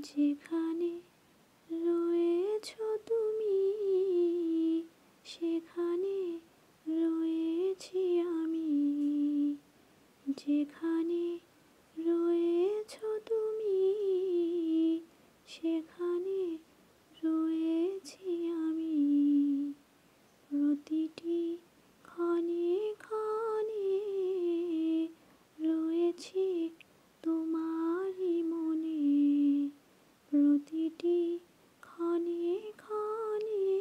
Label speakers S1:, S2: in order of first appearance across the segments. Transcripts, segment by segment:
S1: যেখানে রয়েছ তুমি সেখানে রয়েছি আমি। যেখানে রয়েছ তুমি সেখানে রয়েছি আমি। প্রতিটি ক্ষণে ক্ষণে রয়েছি তোমারই মনে। প্রতিটি ক্ষণে ক্ষণে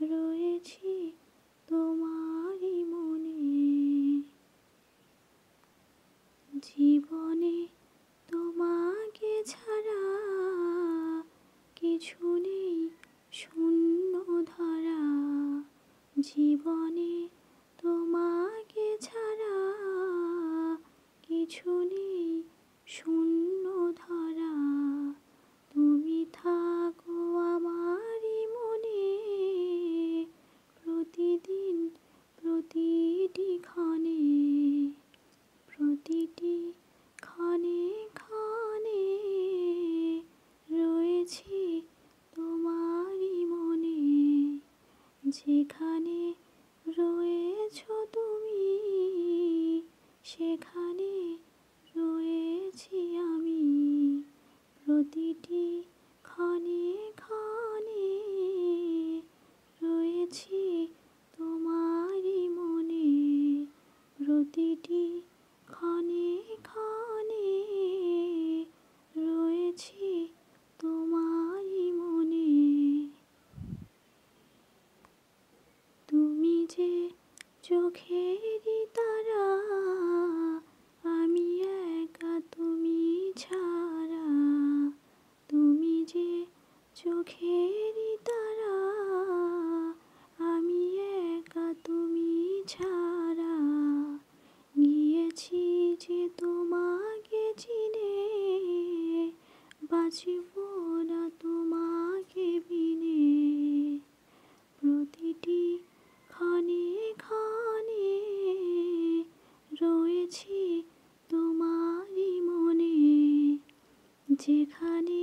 S1: রয়েছি তোমারই মনে। জীবনে তোমাকে ছাড়া কিছু নেই, শূন্য ধরা। জীবনে তোমাকে ছাড়া কিছু নেই, শূন্য ধরা। তুমি থাকো আমারই মনে, প্রতিদিন প্রতিটি ক্ষণে। প্রতিটি ক্ষণে ক্ষণে রয়েছি তোমারই মনে। যেখানে রয়েছ তুমি সেখানে রয়েছি আমি। প্রতিটি ক্ষণে ক্ষণে রয়েছি তোমারই মনে। প্রতিটি ক্ষণে ক্ষণে রয়েছি তোমারই মনে। তুমি যে চোখেরই তারা, আমি একা তুমি ছাড়া। তুমি যে চোখেরই তারা, আমি একা তুমি ছাড়া। গিয়েছি যে তোমাকে চিনে, বাঁচিব না তোমাকে বিনে। প্রতিটি ক্ষণে ক্ষণে রয়েছি তোমারই মনে। যেখানে